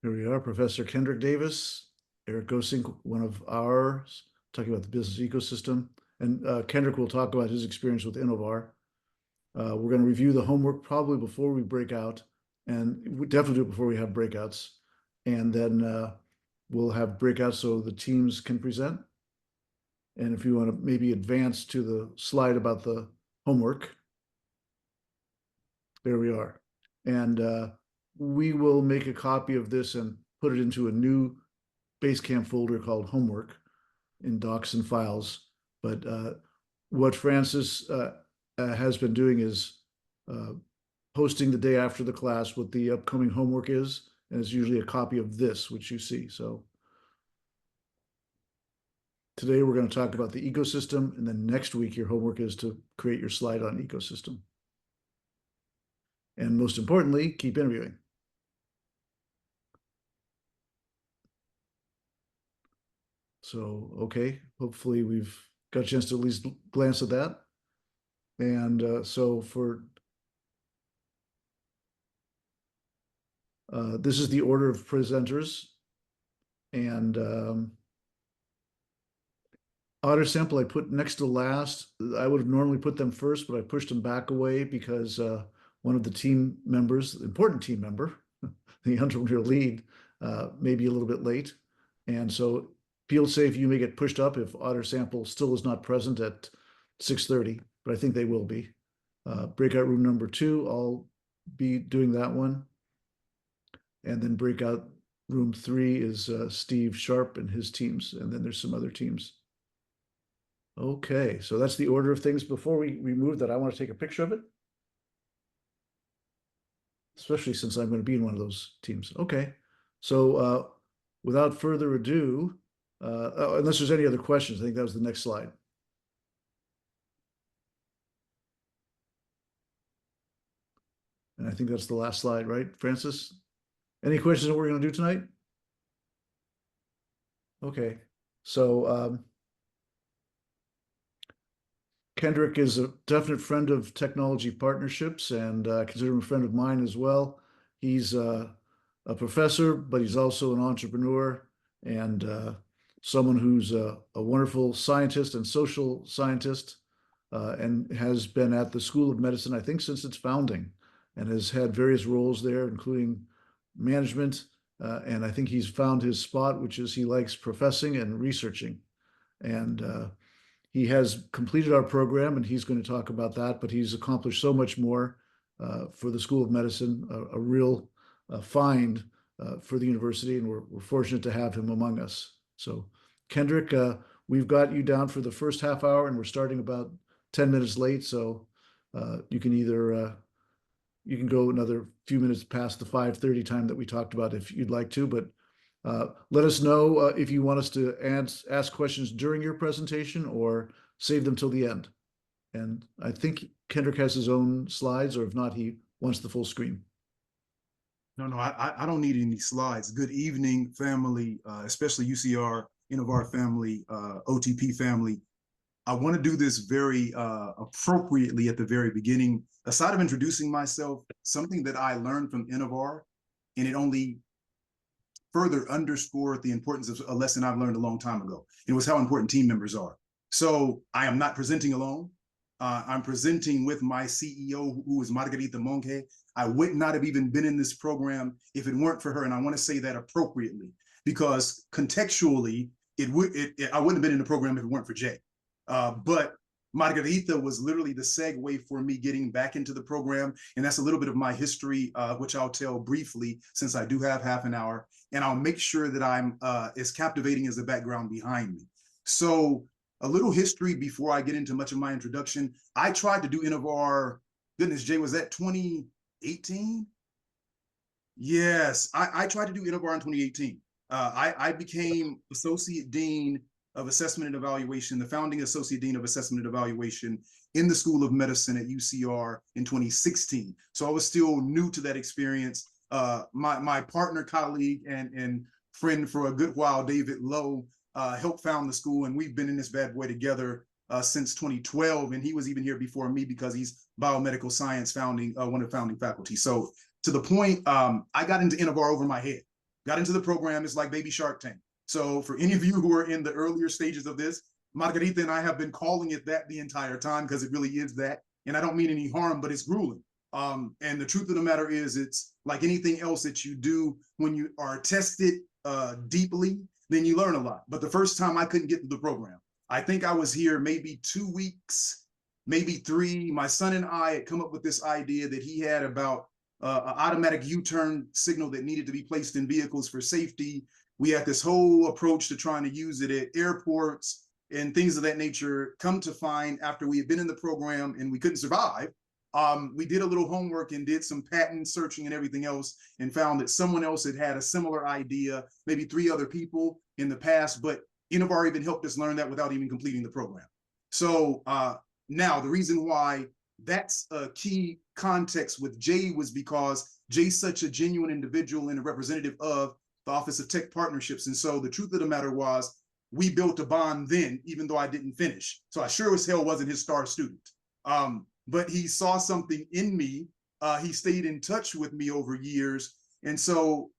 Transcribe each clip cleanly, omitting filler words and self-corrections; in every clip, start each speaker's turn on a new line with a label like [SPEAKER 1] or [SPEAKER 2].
[SPEAKER 1] Here we are, Professor Kendrick Davis, Eric Gosink, one of ours, talking about the business ecosystem. And Kendrick will talk about his experience with INNOVAR. We're going to review the homework probably before we break out, and we definitely do it before we have breakouts. And then we'll have breakouts so the teams can present. And if you want to maybe advance to the slide about the homework, there we are. And we will make a copy of this and put it into a new Basecamp folder called homework in docs and files. But what Francis has been doing is posting the day after the class what the upcoming homework is, and it's usually a copy of this, which you see. So today we're going to talk about the ecosystem, and then next week your homework is to create your slide on ecosystem. And most importantly, keep interviewing. So, okay, hopefully we've got a chance to at least glance at that. And so for this is the order of presenters. And otter sample I put next to last. I would have normally put them first, but I pushed them back away because one of the team members, important team member, the entrepreneur lead, may be a little bit late. And so feel safe, you may get pushed up if otter sample still is not present at 6:30, but I think they will be. Breakout room number 2, I'll be doing that one. And then breakout room 3 is Steve Sharp and his teams. And then there's some other teams. Okay, so that's the order of things. Before we move that, I want to take a picture of it, especially since I'm going to be in one of those teams. Okay, so without further ado, unless there's any other questions, I think that was the next slide. And I think that's the last slide, right, Francis? Any questions on what we're going to do tonight? Okay, so Kendrick is a definite friend of technology partnerships, and I consider him a friend of mine as well. He's a professor, but he's also an entrepreneur and someone who's a wonderful scientist and social scientist, and has been at the School of Medicine, I think, since its founding, and has had various roles there, including management. And I think he's found his spot, which is he likes professing and researching. And he has completed our program, and he's going to talk about that, but he's accomplished so much more for the School of Medicine, a real find for the university, and we're fortunate to have him among us. So Kendrick, we've got you down for the first half hour, and we're starting about 10 minutes late, so you can either you can go another few minutes past the 5:30 time that we talked about if you'd like to, but let us know if you want us to ask questions during your presentation or save them till the end. And I think Kendrick has his own slides, or if not, he wants the full screen.
[SPEAKER 2] No, I don't need any slides. Good evening, family, especially UCR, INNOVAR family, OTP family. I want to do this very appropriately at the very beginning. Aside of introducing myself, something that I learned from INNOVAR, and it only further underscored the importance of a lesson I've learned a long time ago. It was how important team members are. So I am not presenting alone. I'm presenting with my CEO, who is Margarita Monge. I would not have even been in this program if it weren't for her. And I want to say that appropriately, because contextually, I wouldn't have been in the program if it weren't for Jay. But Margarita was literally the segue for me getting back into the program. And that's a little bit of my history, which I'll tell briefly, since I do have half an hour. And I'll make sure that I'm as captivating as the background behind me. So a little history before I get into much of my introduction. I tried to do INNOVAR, goodness, Jay, was that 2018? Yes, I tried to do INNOVAR in 2018. I became Associate Dean of Assessment and Evaluation, the founding Associate Dean of Assessment and Evaluation in the School of Medicine at UCR in 2016. So I was still new to that experience. My partner, colleague, and friend for a good while, David Lowe, helped found the school, and we've been in this bad boy together since 2012, and he was even here before me because he's biomedical science founding, one of the founding faculty. So to the point, I got into INNOVAR over my head. got into the program. It's like Baby Shark Tank. So for any of you who are in the earlier stages of this, Margarita and I have been calling it that the entire time because it really is that. And I don't mean any harm, but it's grueling. And the truth of the matter is, it's like anything else that you do when you are tested deeply, then you learn a lot. But the first time I couldn't get through the program, I think I was here maybe 2 weeks, maybe 3. My son and I had come up with this idea that he had about an automatic U-turn signal that needed to be placed in vehicles for safety. We had this whole approach to trying to use it at airports and things of that nature. Come to find, after we had been in the program and we couldn't survive, we did a little homework and did some patent searching and everything else, and found that someone else had had a similar idea, maybe 3 other people in the past, but INNOVAR even helped us learn that without even completing the program. So now the reason why that's a key context with Jay was because Jay's such a genuine individual and a representative of the Office of Tech Partnerships. And so the truth of the matter was, we built a bond then, even though I didn't finish. So I sure as hell wasn't his star student. But he saw something in me. He stayed in touch with me over years. And so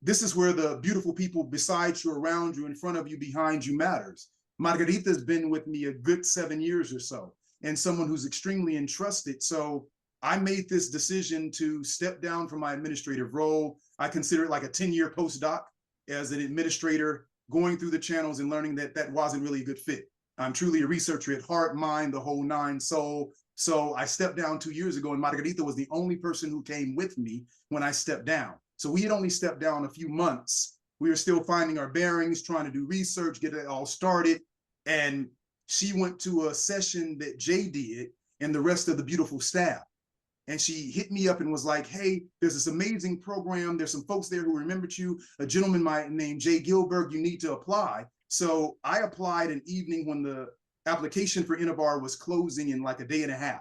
[SPEAKER 2] this is where the beautiful people beside you, around you, in front of you, behind you matters. Margarita's been with me a good 7 years or so, and someone who's extremely entrusted. So I made this decision to step down from my administrative role. I consider it like a 10-year postdoc as an administrator, going through the channels and learning that that wasn't really a good fit. I'm truly a researcher at heart, mind, the whole nine, soul. So I stepped down 2 years ago, and Margarita was the only person who came with me when I stepped down. So we had only stepped down a few months. We were still finding our bearings, trying to do research, get it all started. And she went to a session that Jay did and the rest of the beautiful staff. And she hit me up and was like, hey, there's this amazing program. There's some folks there who remembered you, a gentleman named Jay Gilbert, you need to apply. So I applied an evening when the application for INNOVAR was closing in like a day and a half.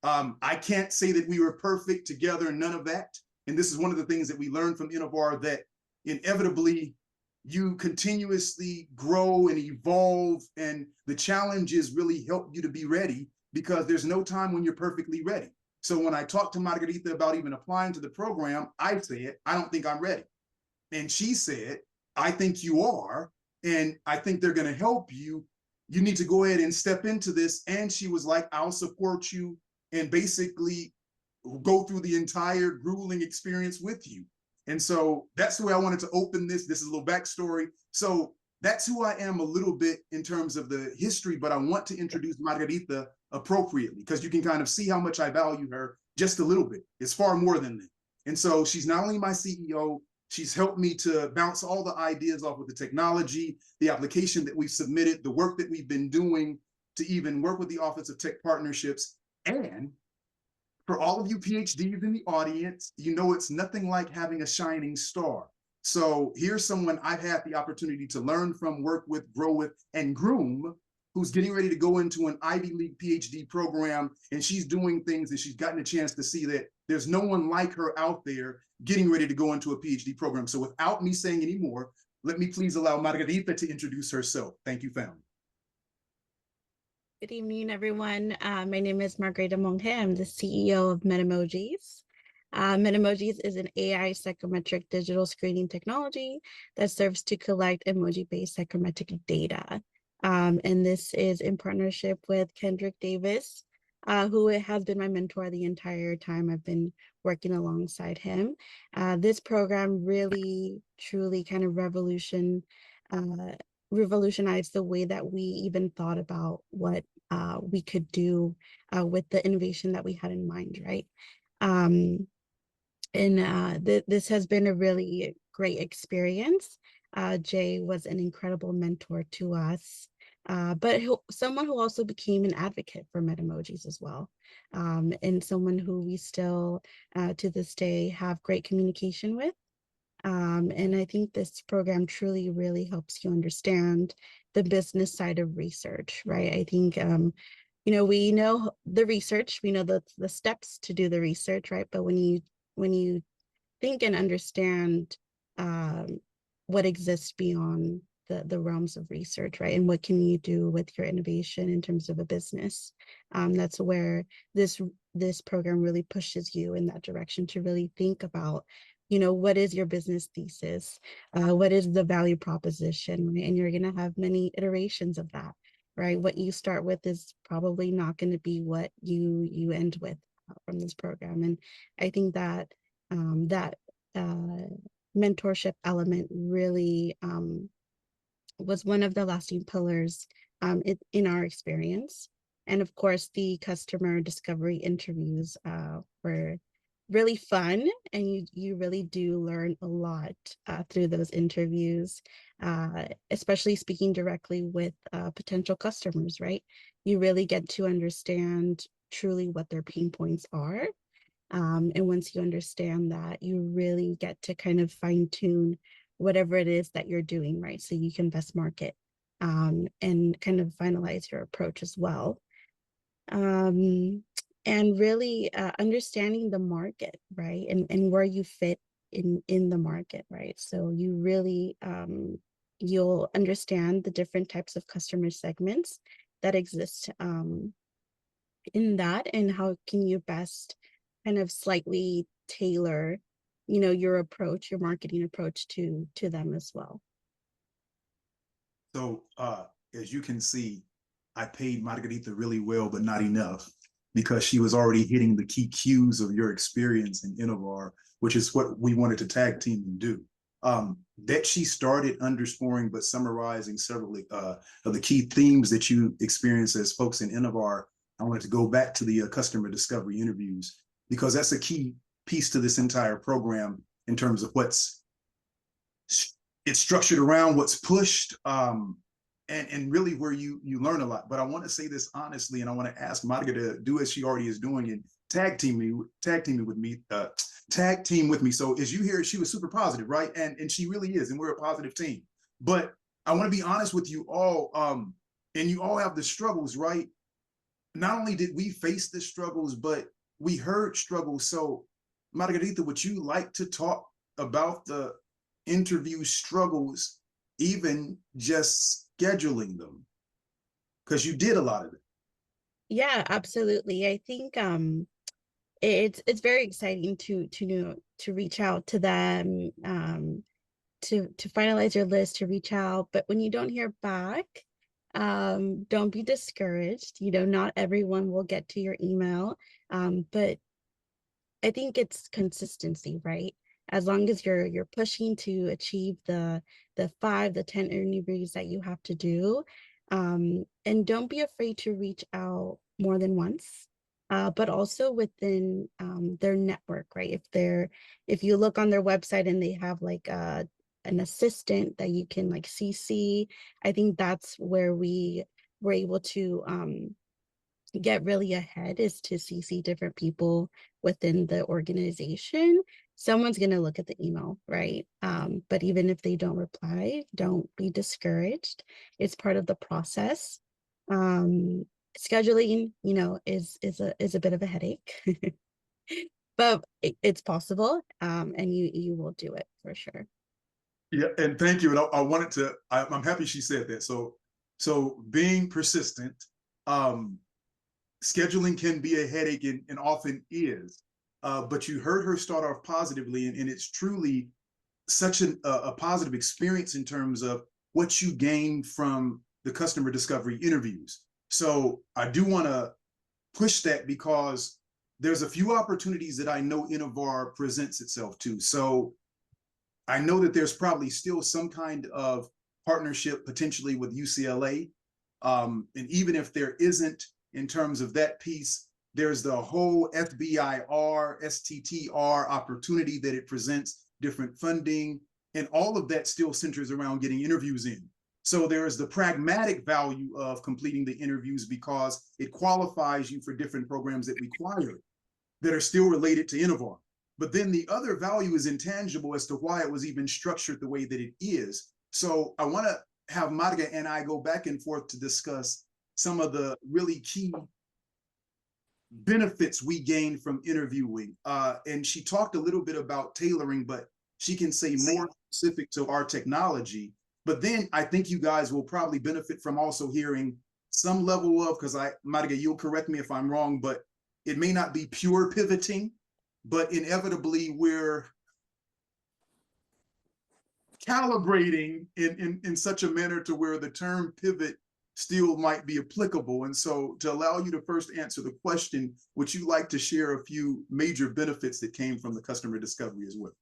[SPEAKER 2] I can't say that we were perfect together, none of that. And this is one of the things that we learned from INNOVAR, that inevitably you continuously grow and evolve, and the challenges really help you to be ready, because there's no time when you're perfectly ready. So when I talked to Margarita about even applying to the program, I said, I don't think I'm ready. And she said, I think you are, and I think they're going to help you. You need to go ahead and step into this. And she was like, I'll support you and basically go through the entire grueling experience with you. And so that's the way I wanted to open this. This is a little backstory. So that's who I am a little bit in terms of the history, but I want to introduce Margarita appropriately, because you can kind of see how much I value her just a little bit. It's far more than that. And so she's not only my CEO, she's helped me to bounce all the ideas off with the technology, the application that we've submitted, the work that we've been doing to even work with the Office of Tech Partnerships. And for all of you PhDs in the audience, you know it's nothing like having a shining star. So here's someone I've had the opportunity to learn from, work with, grow with, and groom, who's getting ready to go into an Ivy League PhD program, and she's doing things that she's gotten a chance to see that there's no one like her out there getting ready to go into a PhD program. So without me saying any more, let me please allow Margarita to introduce herself. Thank you, family.
[SPEAKER 3] Good evening, everyone. My name is Margarita Monge. I'm the CEO of Metamojis. Metamojis is an AI psychometric digital screening technology that serves to collect emoji-based psychometric data. And this is in partnership with Kendrick Davis, who has been my mentor the entire time I've been working alongside him. This program really, truly kind of revolutionized the way that we even thought about what we could do with the innovation that we had in mind, right? This has been a really great experience. Jay was an incredible mentor to us, but someone who also became an advocate for Metamojis as well, and someone who we still, to this day, have great communication with. And I think this program truly really helps you understand the business side of research, right? I think, we know the research, we know the steps to do the research, right? But when you think and understand what exists beyond the realms of research, right? And what can you do with your innovation in terms of a business? That's where this program really pushes you in that direction, to really think about what is your business thesis? What is the value proposition? Right? And you're going to have many iterations of that, right? What you start with is probably not going to be what you end with from this program. And I think that that mentorship element really was one of the lasting pillars in our experience. And of course, the customer discovery interviews were really fun, and you really do learn a lot through those interviews, especially speaking directly with potential customers, right? You really get to understand truly what their pain points are. And once you understand that, you really get to kind of fine tune whatever it is that you're doing, right? So you can best market and kind of finalize your approach as well. Um, and really understanding the market, right? And where you fit in the market, right? So you really you'll understand the different types of customer segments that exist in that, and how can you best kind of slightly tailor your approach, your marketing approach to them as well.
[SPEAKER 2] So as you can see, I paid Margarita really well, but not enough, because she was already hitting the key cues of your experience in INNOVAR, which is what we wanted to tag team and do. That she started underscoring but summarizing several of the key themes that you experience as folks in INNOVAR. I wanted to go back to the customer discovery interviews, because that's a key piece to this entire program in terms of it's structured around, what's pushed, and really where you learn a lot. But I want to say this honestly, and I want to ask Monica to do as she already is doing and tag team with me. So as you hear, she was super positive, right? And she really is, and we're a positive team. But I want to be honest with you all, and you all have the struggles, right? Not only did we face the struggles, but we heard struggles. So Margarita, would you like to talk about the interview struggles, even just scheduling them? Because you did a lot of it.
[SPEAKER 3] Yeah, absolutely. I think it's very exciting to reach out to them, to finalize your list, to reach out. But when you don't hear back, don't be discouraged. Not everyone will get to your email, but I think it's consistency, right? As long as you're pushing to achieve the 5, the 10 interviews that you have to do, and don't be afraid to reach out more than once, but also within their network, right? If you look on their website and they have like an assistant that you can like CC, I think that's where we were able to get really ahead, is to CC different people within the organization. Someone's going to look at the email, right? But even if they don't reply, don't be discouraged. It's part of the process. Scheduling, is a bit of a headache, but it's possible, and you will do it for sure.
[SPEAKER 2] Yeah, and thank you. And I wanted to. I'm happy she said that. So being persistent, scheduling can be a headache, and often is. But you heard her start off positively, and it's truly such a positive experience in terms of what you gain from the customer discovery interviews. So I do want to push that, because there's a few opportunities that I know INNOVAR presents itself to. So I know that there's probably still some kind of partnership potentially with UCLA. And even if there isn't, in terms of that piece, there's the whole FBIR, STTR opportunity that it presents, different funding, and all of that still centers around getting interviews in. So there's the pragmatic value of completing the interviews, because it qualifies you for different programs that require it, that are still related to INNOVAR. But then the other value is intangible as to why it was even structured the way that it is. So I want to have Marga and I go back and forth to discuss some of the really key benefits we gained from interviewing. And she talked a little bit about tailoring, but she can say more specific to our technology. But then I think you guys will probably benefit from also hearing some level of, because Marga, you'll correct me if I'm wrong, but it may not be pure pivoting, but inevitably we're calibrating in such a manner to where the term pivot still might be applicable. And so to allow you to first answer the question, would you like to share a few major benefits that came from the customer discovery as well?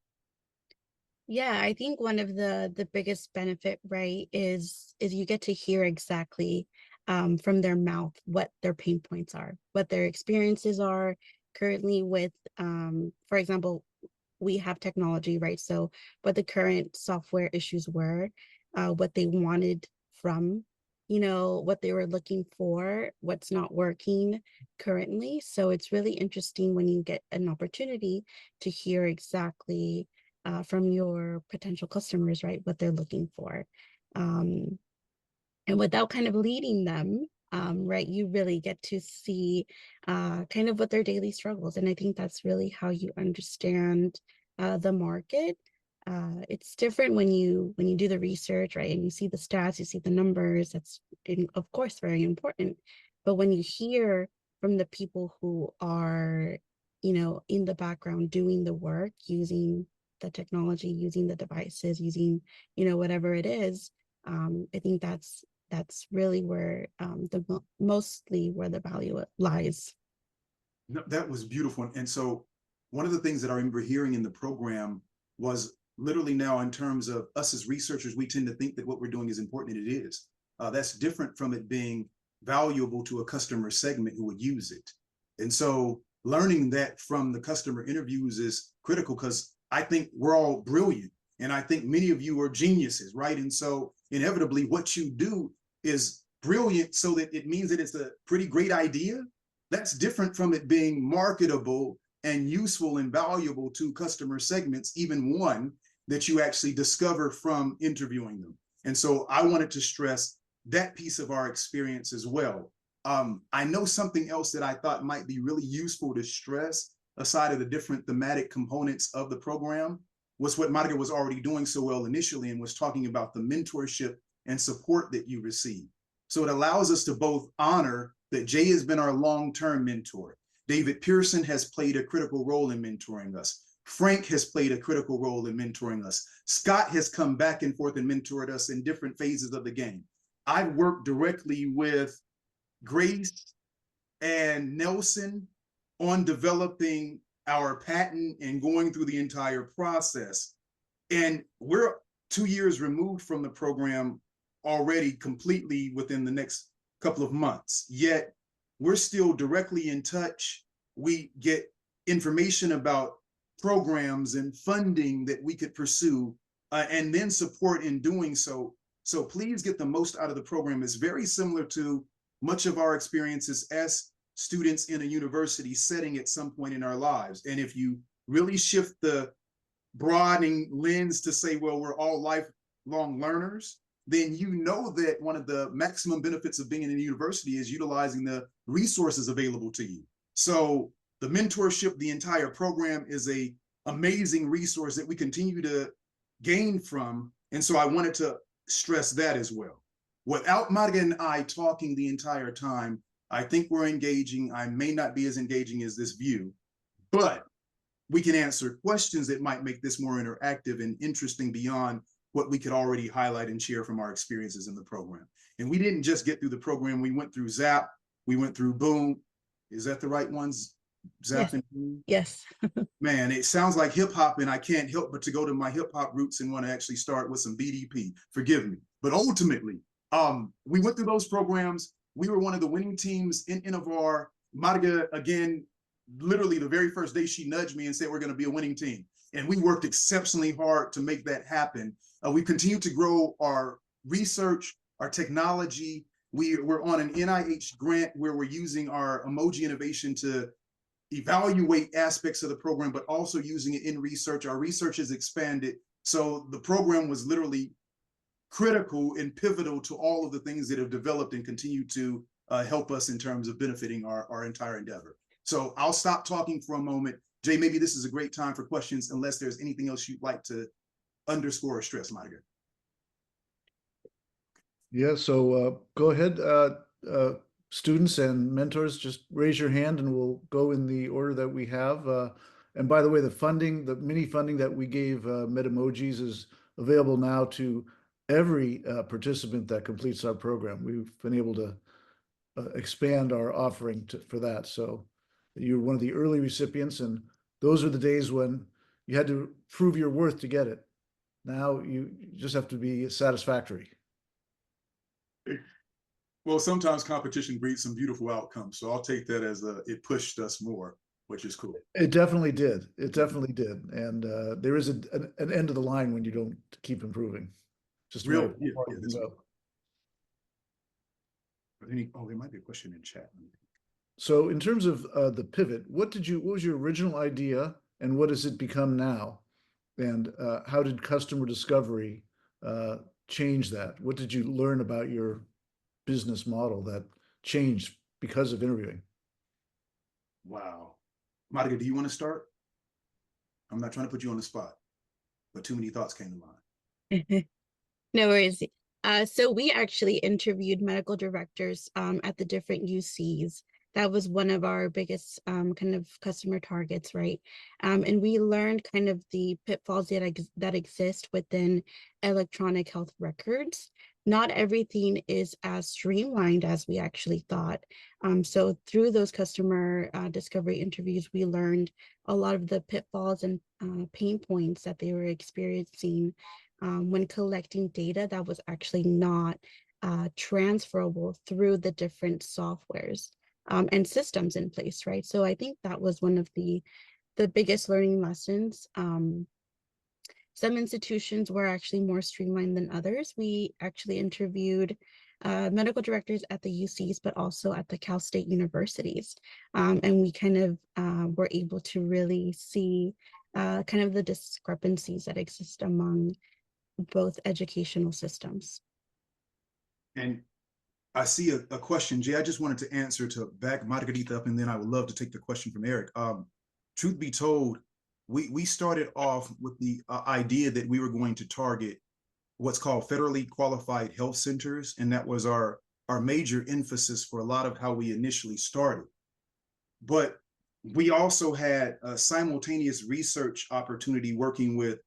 [SPEAKER 3] Yeah, I think one of the biggest benefit, right, is you get to hear exactly from their mouth what their pain points are, what their experiences are currently with, for example, we have technology, right? So what the current software issues were, what they wanted from, what they were looking for, what's not working currently. So it's really interesting when you get an opportunity to hear exactly from your potential customers, right? What they're looking for. Um, and without kind of leading them, right, you really get to see kind of what their daily struggles. And I think that's really how you understand the market. It's different when you do the research, right, and you see the stats, you see the numbers. That's of course very important. But when you hear from the people who are, in the background doing the work, using the technology, using the devices, using, whatever it is, I think that's really where mostly where the value lies.
[SPEAKER 2] No, that was beautiful. And so one of the things that I remember hearing in the program was literally now in terms of us as researchers, we tend to think that what we're doing is important, and it is. That's different from it being valuable to a customer segment who would use it. And so learning that from the customer interviews is critical, because I think we're all brilliant. And I think many of you are geniuses, right? And so inevitably what you do is brilliant, so that it means that it's a pretty great idea. That's different from it being marketable and useful and valuable to customer segments, even one that you actually discover from interviewing them. And so I wanted to stress that piece of our experience as well. I know something else that I thought might be really useful to stress, aside of the different thematic components of the program, was what Monica was already doing so well initially, and was talking about the mentorship and support that you receive. So it allows us to both honor that Jay has been our long-term mentor. David Pearson has played a critical role in mentoring us. Frank has played a critical role in mentoring us. Scott has come back and forth and mentored us in different phases of the game. I've worked directly with Grace and Nelson on developing our patent and going through the entire process. And we're 2 years removed from the program already, completely within the next couple of months, yet we're still directly in touch. We get information about programs and funding that we could pursue, and then support in doing so. So please get the most out of the program. It's very similar to much of our experiences as students in a university setting at some point in our lives. And if you really shift the broadening lens to say, well, we're all lifelong learners, then you know that one of the maximum benefits of being in a university is utilizing the resources available to you. So the mentorship, the entire program, is a amazing resource that we continue to gain from. And so I wanted to stress that as well. Without Marga and I talking the entire time, I think we're engaging. I may not be as engaging as this view, but we can answer questions that might make this more interactive and interesting beyond what we could already highlight and share from our experiences in the program. And we didn't just get through the program. We went through Zap. We went through Boom. Is that the right ones? Zap
[SPEAKER 3] Yes.
[SPEAKER 2] and Boom?
[SPEAKER 3] Yes.
[SPEAKER 2] Man, it sounds like hip hop, and I can't help but to go to my hip hop roots and want to actually start with some BDP. Forgive me. But ultimately, we went through those programs. We were one of the winning teams in INNOVAR. Marga, again, literally the very first day she nudged me and said, we're going to be a winning team. And we worked exceptionally hard to make that happen. We continue to grow our research, our technology. We're on an NIH grant where we're using our emoji innovation to evaluate aspects of the program, but also using it in research. Our research has expanded. So the program was literally critical and pivotal to all of the things that have developed and continue to help us in terms of benefiting our entire endeavor. So I'll stop talking for a moment. Jay, maybe this is a great time for questions, unless there's anything else you'd like to underscore or stress, Monica.
[SPEAKER 1] Yeah, so go ahead, students and mentors, just raise your hand and we'll go in the order that we have. And by the way, the mini funding that we gave Metamojis is available now to every participant that completes our program. We've been able to expand our offering for that. So you're one of the early recipients, and those are the days when you had to prove your worth to get it. Now you just have to be satisfactory.
[SPEAKER 2] Well, sometimes competition breeds some beautiful outcomes. So I'll take that as it pushed us more, which is cool.
[SPEAKER 1] It definitely did. It definitely did. And there is an end of the line when you don't keep improving. Just
[SPEAKER 2] Real,
[SPEAKER 1] yeah, go.
[SPEAKER 2] There might be a question in chat.
[SPEAKER 1] So in terms of the pivot, what was your original idea and what has it become now? And how did customer discovery change that? What did you learn about your business model that changed because of interviewing?
[SPEAKER 2] Wow. Monica, do you want to start? I'm not trying to put you on the spot, but too many thoughts came to mind.
[SPEAKER 3] No worries. So we actually interviewed medical directors at the different UCs. That was one of our biggest kind of customer targets, right? And we learned kind of the pitfalls that exist within electronic health records. Not everything is as streamlined as we actually thought. So through those customer discovery interviews, we learned a lot of the pitfalls and pain points that they were experiencing when collecting data that was actually not transferable through the different softwares and systems in place, right? So I think that was one of the biggest learning lessons. Some institutions were actually more streamlined than others. We actually interviewed medical directors at the UCs, but also at the Cal State universities. And we kind of were able to really see kind of the discrepancies that exist among both educational systems.
[SPEAKER 2] And I see a question, Jay. I just wanted to answer to back Margarita up, and then I would love to take the question from Eric. Truth be told, we started off with the idea that we were going to target what's called federally qualified health centers, and that was our major emphasis for a lot of how we initially started. But we also had a simultaneous research opportunity working with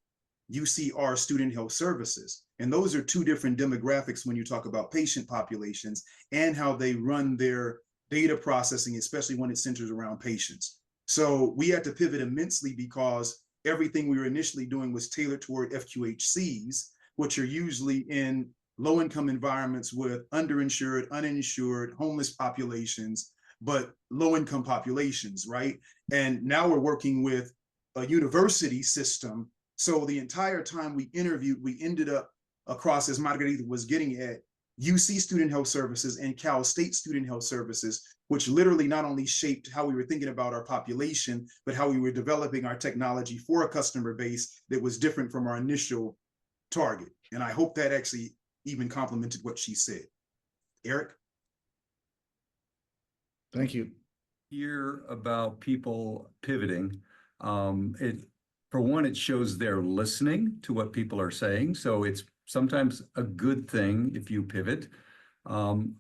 [SPEAKER 2] UCR Student Health Services. And those are two different demographics when you talk about patient populations and how they run their data processing, especially when it centers around patients. So we had to pivot immensely because everything we were initially doing was tailored toward FQHCs, which are usually in low-income environments with underinsured, uninsured, homeless populations, but low-income populations, right? And now we're working with a university system. So the entire time we interviewed, we ended up across, as Margarita was getting at, UC Student Health Services and Cal State Student Health Services, which literally not only shaped how we were thinking about our population, but how we were developing our technology for a customer base that was different from our initial target. And I hope that actually even complemented what she said. Eric?
[SPEAKER 1] Thank you.
[SPEAKER 4] Hear about people pivoting. For one, it shows they're listening to what people are saying. So it's sometimes a good thing if you pivot. Given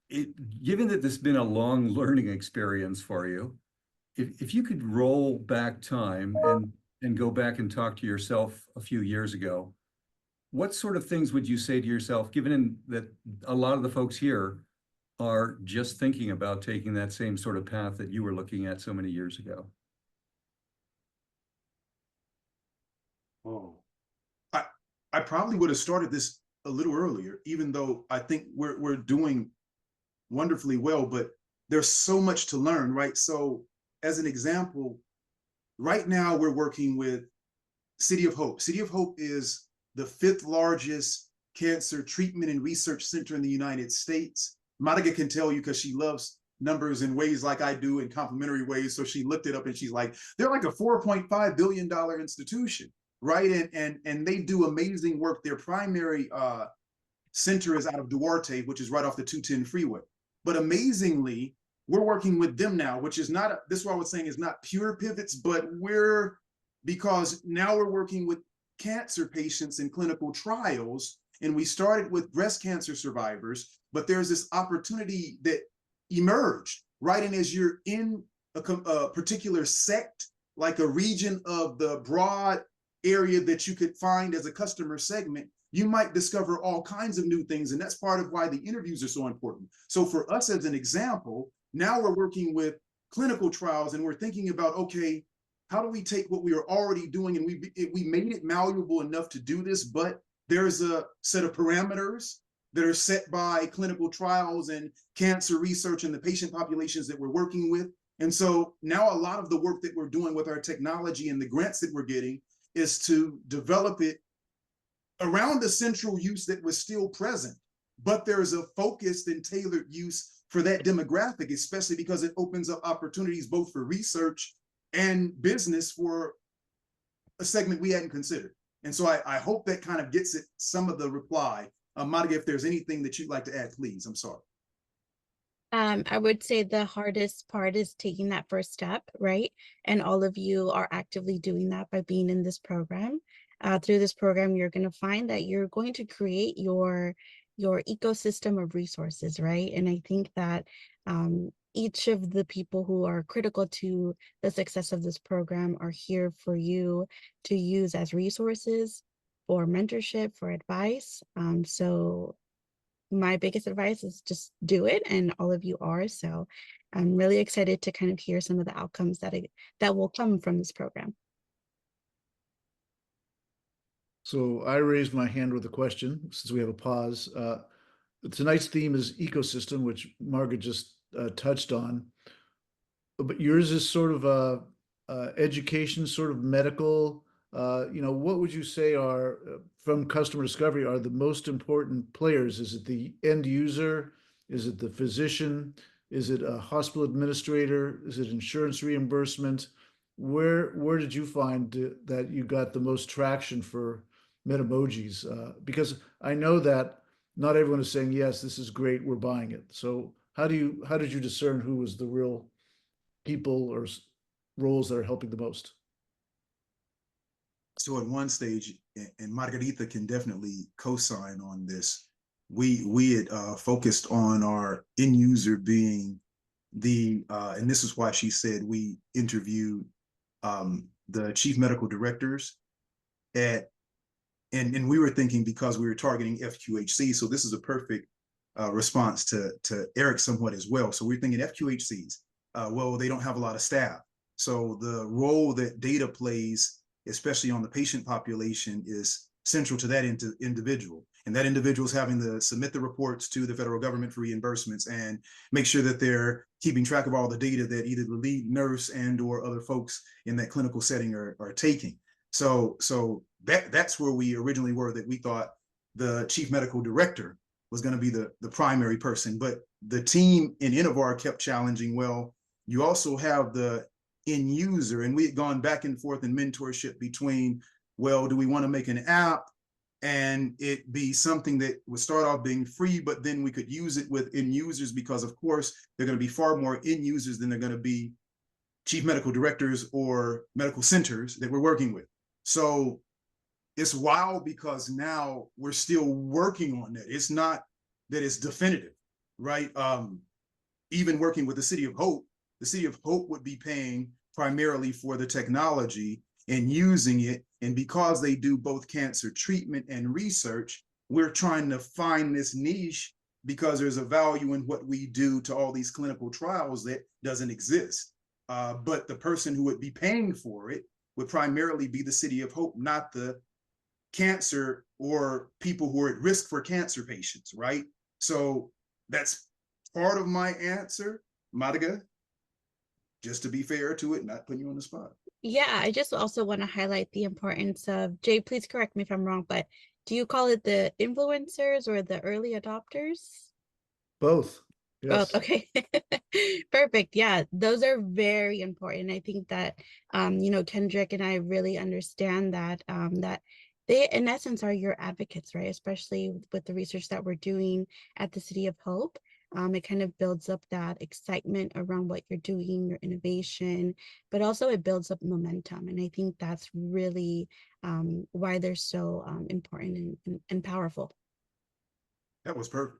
[SPEAKER 4] that this has been a long learning experience for you, if you could roll back time and go back and talk to yourself a few years ago, what sort of things would you say to yourself, given that a lot of the folks here are just thinking about taking that same sort of path that you were looking at so many years ago?
[SPEAKER 2] Oh, I probably would have started this a little earlier, even though I think we're doing wonderfully well, but there's so much to learn, right? So as an example, right now we're working with City of Hope. City of Hope is the 5th largest cancer treatment and research center in the United States. Monica can tell you because she loves numbers in ways like I do in complementary ways. So she looked it up and she's like, they're like a $4.5 billion institution, right? And they do amazing work. Their primary center is out of Duarte, which is right off the 210 freeway. But amazingly, we're working with them now, which is not, this is what I was saying is not pure pivots, but because now we're working with cancer patients in clinical trials. And we started with breast cancer survivors, but there's this opportunity that emerged, right? And as you're in a particular sect, like a region of the broad area that you could find as a customer segment, you might discover all kinds of new things. And that's part of why the interviews are so important. So for us, as an example, now we're working with clinical trials and we're thinking about, okay, how do we take what we are already doing and we made it malleable enough to do this, but there's a set of parameters that are set by clinical trials and cancer research and the patient populations that we're working with. And so now a lot of the work that we're doing with our technology and the grants that we're getting is to develop it around the central use that was still present, but there's a focused and tailored use for that demographic, especially because it opens up opportunities both for research and business for a segment we hadn't considered. And so I hope that kind of gets at some of the reply. Monica, if there's anything that you'd like to add, please, I'm sorry.
[SPEAKER 3] I would say the hardest part is taking that first step, right? And all of you are actively doing that by being in this program. Through this program, you're going to find that you're going to create your ecosystem of resources, right? And I think that each of the people who are critical to the success of this program are here for you to use as resources for mentorship, for advice. So my biggest advice is just do it, and all of you are. So I'm really excited to kind of hear some of the outcomes that will come from this program.
[SPEAKER 1] So I raised my hand with a question since we have a pause. Tonight's theme is ecosystem, which Margaret just touched on. But yours is sort of education, sort of medical. What would you say are from customer discovery are the most important players? Is it the end user? Is it the physician? Is it a hospital administrator? Is it insurance reimbursement? Where did you find that you got the most traction for Metamojis? Because I know that not everyone is saying yes, this is great, we're buying it. So how did you discern who was the real people or roles that are helping the most?
[SPEAKER 2] So at one stage, and Margarita can definitely co-sign on this, we had focused on our end user being and this is why she said we interviewed the chief medical directors and we were thinking because we were targeting FQHC, so this is a perfect response to Eric somewhat as well. So we're thinking FQHCs, well, they don't have a lot of staff. So the role that data plays, especially on the patient population, is central to that individual. And that individual is having to submit the reports to the federal government for reimbursements and make sure that they're keeping track of all the data that either the lead nurse and or other folks in that clinical setting are taking. So that's where we originally were, that we thought the chief medical director was going to be the primary person. But the team in INNOVAR kept challenging, well, you also have the end user, and we had gone back and forth in mentorship between, well, do we want to make an app and it be something that would start off being free, but then we could use it with end users, because of course they're going to be far more end users than they're going to be chief medical directors or medical centers that we're working with. So it's wild because now we're still working on that. It's not that it's definitive, right? Even working with the City of Hope would be paying primarily for the technology and using it. And because they do both cancer treatment and research, we're trying to find this niche because there's a value in what we do to all these clinical trials that doesn't exist. But the person who would be paying for it would primarily be the City of Hope, not the cancer or people who are at risk for cancer patients, right? So that's part of my answer, Madiga, just to be fair to it, not putting you on the spot.
[SPEAKER 3] Yeah, I just also want to highlight the importance of, Jay, please correct me if I'm wrong, but do you call it the influencers or the early adopters?
[SPEAKER 1] Both.
[SPEAKER 3] Both.
[SPEAKER 1] Yes.
[SPEAKER 3] Okay. Perfect. Yeah, those are very important. I think that Kendrick and I really understand that that they in essence are your advocates, right? Especially with the research that we're doing at the City of Hope. It kind of builds up that excitement around what you're doing, your innovation, but also it builds up momentum. And I think that's really why they're so important and powerful.
[SPEAKER 2] That was perfect.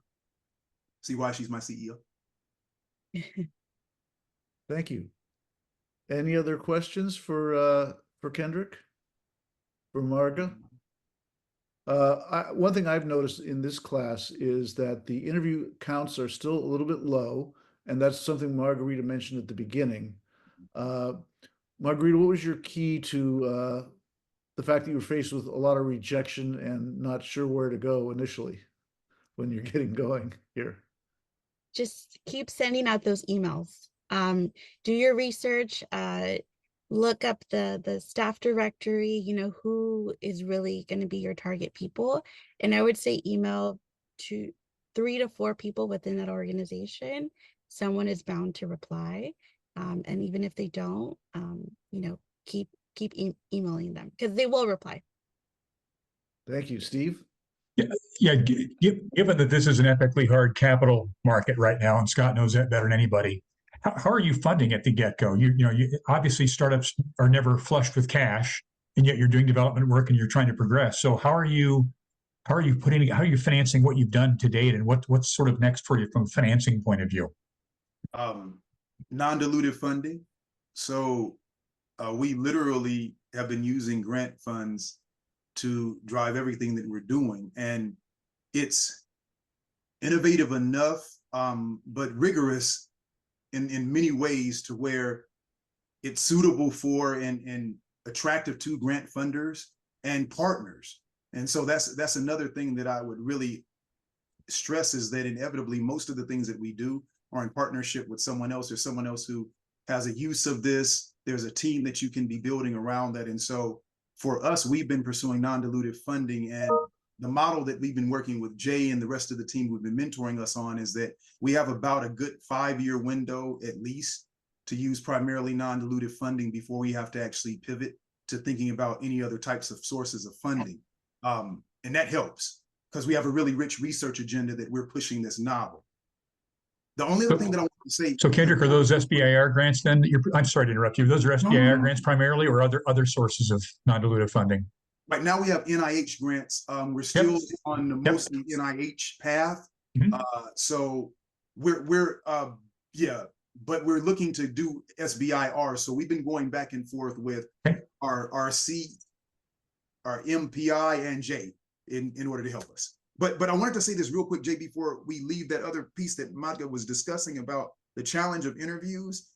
[SPEAKER 2] See why she's my CEO.
[SPEAKER 1] Thank you. Any other questions for Kendrick? for Marga? One thing I've noticed in this class is that the interview counts are still a little bit low, and that's something Margarita mentioned at the beginning. Uh, Margarita, what was your key to the fact that you were faced with a lot of rejection and not sure where to go initially when you're getting going here?
[SPEAKER 3] Just keep sending out those emails. Do your research, look up the staff directory, you know, who is really going to be your target people. And I would say email to 3 to 4 people within that organization. Someone is bound to reply. And even if they don't, you know, keep emailing them because they will reply.
[SPEAKER 1] Thank you, Steve.
[SPEAKER 5] Yeah, given that this is an epically hard capital market right now, and Scott knows that better than anybody, how are you funding at the get-go? Obviously startups are never flushed with cash, and yet you're doing development work and you're trying to progress. So how are you financing what you've done to date, and what's sort of next for you from a financing point of view?
[SPEAKER 2] Non-dilutive funding. So we literally have been using grant funds to drive everything that we're doing. And it's innovative enough, but rigorous in many ways to where it's suitable for and attractive to grant funders and partners. And so that's another thing that I would really stress, is that inevitably most of the things that we do are in partnership with someone else, or someone else who has a use of this. There's a team that you can be building around that. And so for us, we've been pursuing non-dilutive funding, and the model that we've been working with Jay and the rest of the team who've been mentoring us on is that we have about a good 5-year window at least to use primarily non-dilutive funding before we have to actually pivot to thinking about any other types of sources of funding. And that helps because we have a really rich research agenda that we're pushing this novel. The only other thing that I want to say.
[SPEAKER 5] So Kendrick, are those SBIR grants then? I'm sorry to interrupt you. Those are SBIR grants primarily, or other sources of non-dilutive funding?
[SPEAKER 2] Right now we have NIH grants. We're still on the mostly NIH path. So we're but we're looking to do SBIR. So we've been going back and forth with our MPI and Jay in order to help us. But I wanted to say this real quick, Jay, before we leave that other piece that Madga was discussing about the challenge of interviews.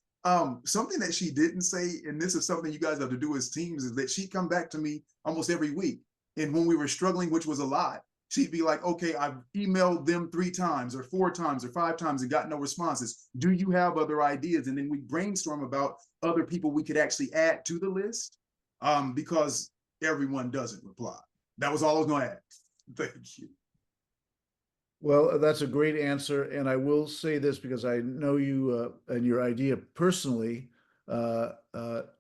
[SPEAKER 2] Something that she didn't say, and this is something you guys have to do as teams, is that she'd come back to me almost every week. And when we were struggling, which was a lot, she'd be like, okay, I've emailed them 3 times or 4 times or 5 times and got no responses. Do you have other ideas? And then we brainstorm about other people we could actually add to the list, because everyone doesn't reply. That was all I was going to add. Thank you.
[SPEAKER 1] Well, that's a great answer. And I will say this because I know you and your idea personally,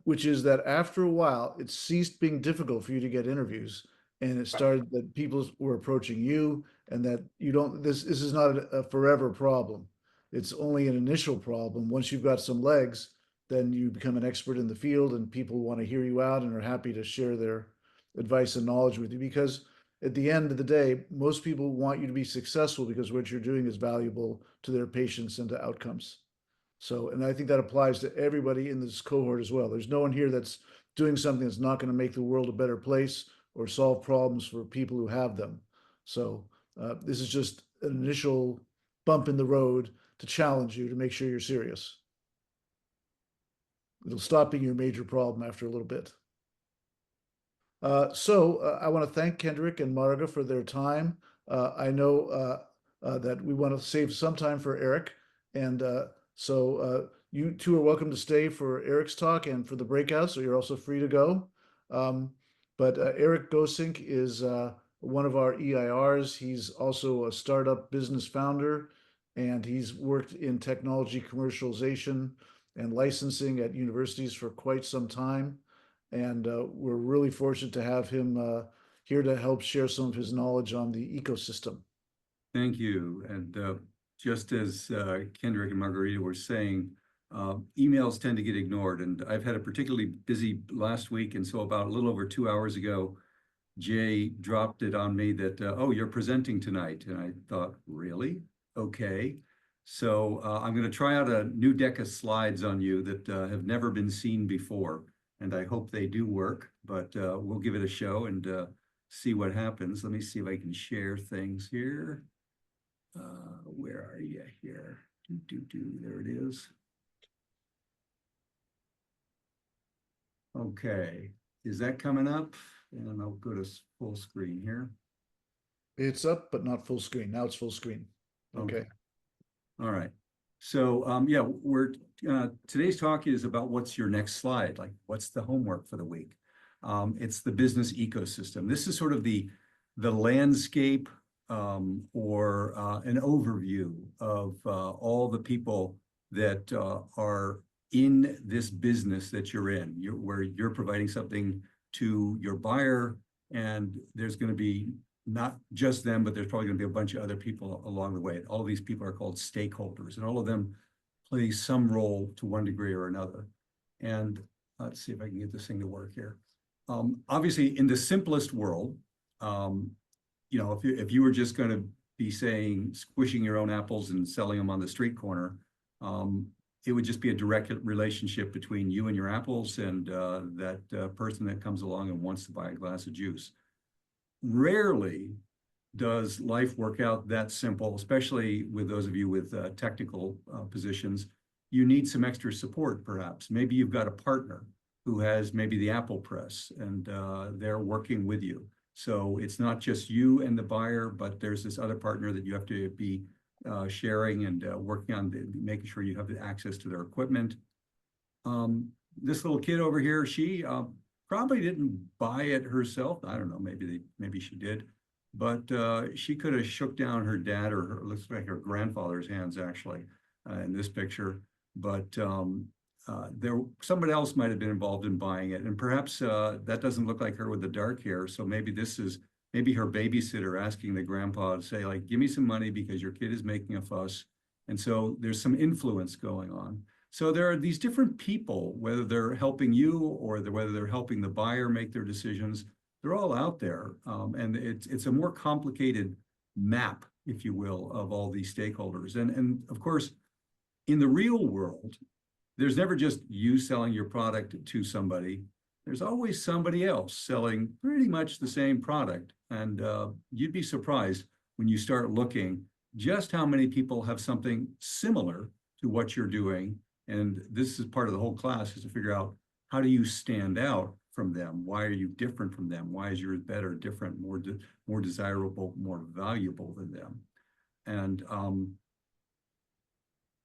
[SPEAKER 1] which is that after a while, it ceased being difficult for you to get interviews. And it started that people were approaching you, and that you don't, this is not a forever problem. It's only an initial problem. Once you've got some legs, then you become an expert in the field, and people want to hear you out and are happy to share their advice and knowledge with you, because at the end of the day, most people want you to be successful because what you're doing is valuable to their patients and to outcomes. So, and I think that applies to everybody in this cohort as well. There's no one here that's doing something that's not going to make the world a better place or solve problems for people who have them. So this is just an initial bump in the road to challenge you to make sure you're serious. It'll stop being your major problem after a little bit. I want to thank Kendrick and Marga for their time. I know that we want to save some time for Eric, and you two are welcome to stay for Eric's talk and for the breakout, so you're also free to go. But Eric Gosink is one of our EIRs. He's also a startup business founder, and he's worked in technology commercialization and licensing at universities for quite some time. And we're really fortunate to have him here to help share some of his knowledge on the ecosystem.
[SPEAKER 4] Thank you. And just as Kendrick and Margarita were saying, emails tend to get ignored. And I've had a particularly busy last week. And so about a little over 2 hours ago, Jay dropped it on me that, oh, you're presenting tonight. And I thought, really? Okay. So I'm going to try out a new deck of slides on you that have never been seen before. and I hope they do work, but we'll give it a show and see what happens. Let me see if I can share things here. Where are you here? There it is. Okay, is that coming up? And I'll go to full screen here.
[SPEAKER 1] It's up, but not full screen. Now it's full screen. Okay.
[SPEAKER 4] All right. So yeah, we're today's talk is about what's your next slide, like what's the homework for the week. It's the business ecosystem. This is sort of the landscape or an overview of all the people that are in this business that you're in, where you're providing something to your buyer, and there's going to be not just them, but there's probably going to be a bunch of other people along the way. All these people are called stakeholders, and all of them play some role to one degree or another. And let's see if I can get this thing to work here. Obviously, in the simplest world, you know, if you were just going to be saying squishing your own apples and selling them on the street corner, it would just be a direct relationship between you and your apples and that person that comes along and wants to buy a glass of juice. Rarely does life work out that simple, especially with those of you with technical positions. You need some extra support, perhaps. Maybe you've got a partner who has maybe the Apple press and they're working with you. So it's not just you and the buyer, but there's this other partner that you have to be sharing and working on making sure you have the access to their equipment. This little kid over here, she probably didn't buy it herself. I don't know, maybe she did, but she could have shook down her dad or her, looks like her grandfather's hands actually in this picture. But somebody else might have been involved in buying it, and perhaps that doesn't look like her with the dark hair. So maybe this is her babysitter asking the grandpa to say, like, give me some money because your kid is making a fuss. And so there's some influence going on. So there are these different people, whether they're helping you or whether they're helping the buyer make their decisions, they're all out there. And it's a more complicated map, if you will, of all these stakeholders. And of course, in the real world, there's never just you selling your product to somebody. There's always somebody else selling pretty much the same product. And you'd be surprised when you start looking just how many people have something similar to what you're doing. And this is part of the whole class, is to figure out, how do you stand out from them? Why are you different from them? Why is yours better, different, more desirable, more valuable than them? And I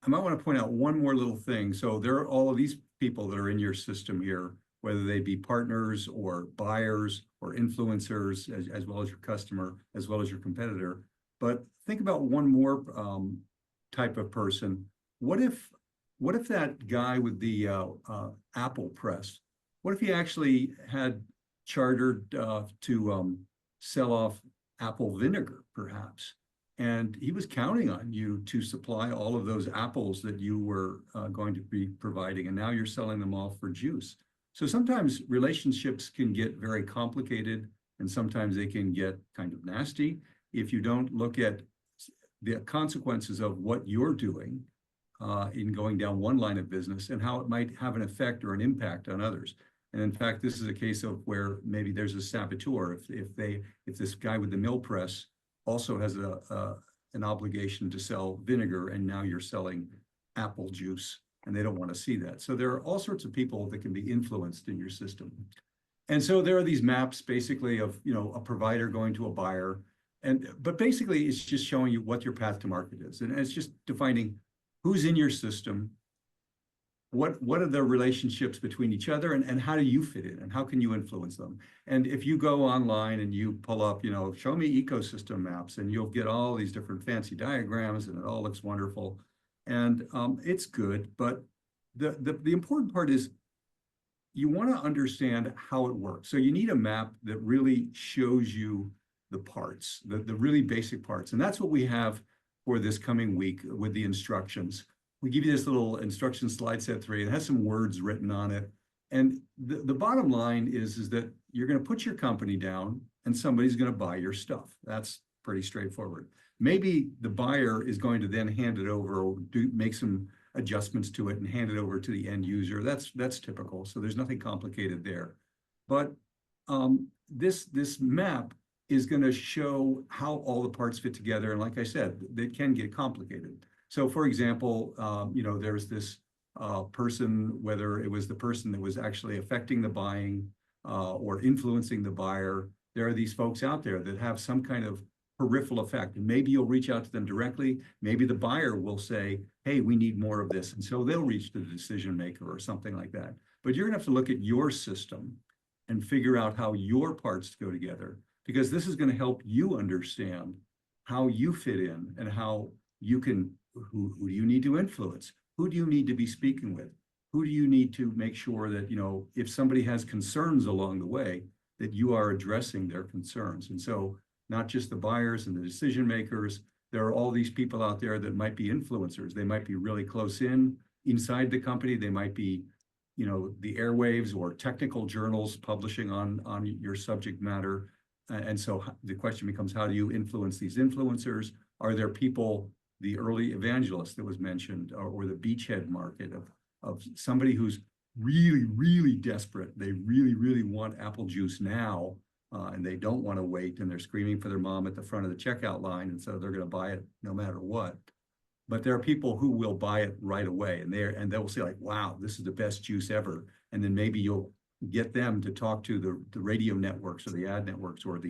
[SPEAKER 4] might want to point out one more little thing. So there are all of these people that are in your system here, whether they be partners or buyers or influencers, as well as your customer, as well as your competitor. But think about one more type of person. What if that guy with the Apple press, what if he actually had chartered to sell off apple vinegar, perhaps? And he was counting on you to supply all of those apples that you were going to be providing, and now you're selling them off for juice. So sometimes relationships can get very complicated, and sometimes they can get kind of nasty if you don't look at the consequences of what you're doing in going down one line of business and how it might have an effect or an impact on others. And in fact, this is a case of where maybe there's a saboteur. If this guy with the mill press also has an obligation to sell vinegar, and now you're selling apple juice, and they don't want to see that. So there are all sorts of people that can be influenced in your system. And so there are these maps basically of, you know, a provider going to a buyer. But basically it's just showing you what your path to market is. And it's just defining who's in your system, what are the relationships between each other, and how do you fit in, and how can you influence them? And if you go online and you pull up, you know, show me ecosystem maps, and you'll get all these different fancy diagrams, and it all looks wonderful. And it's good, but the important part is you want to understand how it works. So you need a map that really shows you the parts, the really basic parts. And that's what we have for this coming week with the instructions. We give you this little instruction slide set 3. It has some words written on it. And the bottom line is that you're going to put your company down and somebody's going to buy your stuff. That's pretty straightforward. Maybe the buyer is going to then hand it over or make some adjustments to it and hand it over to the end user. That's typical. So there's nothing complicated there. But this map is going to show how all the parts fit together. And like I said, they can get complicated. So for example, there's this person, whether it was the person that was actually affecting the buying or influencing the buyer, there are these folks out there that have some kind of peripheral effect. And maybe you'll reach out to them directly. Maybe the buyer will say, hey, we need more of this. And so they'll reach to the decision maker or something like that. But you're going to have to look at your system and figure out how your parts go together, because this is going to help you understand how you fit in and how you can, who do you need to influence? Who do you need to be speaking with? Who do you need to make sure that, if somebody has concerns along the way, that you are addressing their concerns? And so not just the buyers and the decision makers, there are all these people out there that might be influencers. They might be really close inside the company. They might be, the airwaves or technical journals publishing on your subject matter. And so the question becomes, how do you influence these influencers? Are there people, the early evangelist that was mentioned, or the beachhead market of somebody who's really, really desperate? They really, really want apple juice now, and they don't want to wait, and they're screaming for their mom at the front of the checkout line, and so they're going to buy it no matter what. But there are people who will buy it right away, and they'll say like, wow, this is the best juice ever. And then maybe you'll get them to talk to the radio networks or the ad networks or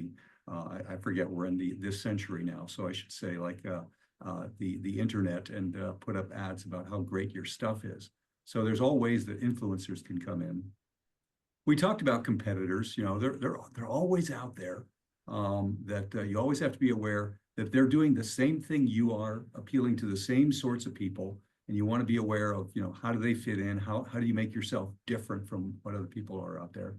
[SPEAKER 4] I forget, we're in this century now, so I should say like the internet, and put up ads about how great your stuff is. So there's all ways that influencers can come in. We talked about competitors. They're always out there. That you always have to be aware that they're doing the same thing you are, appealing to the same sorts of people, and you want to be aware of, how do they fit in? How do you make yourself different from what other people are out there?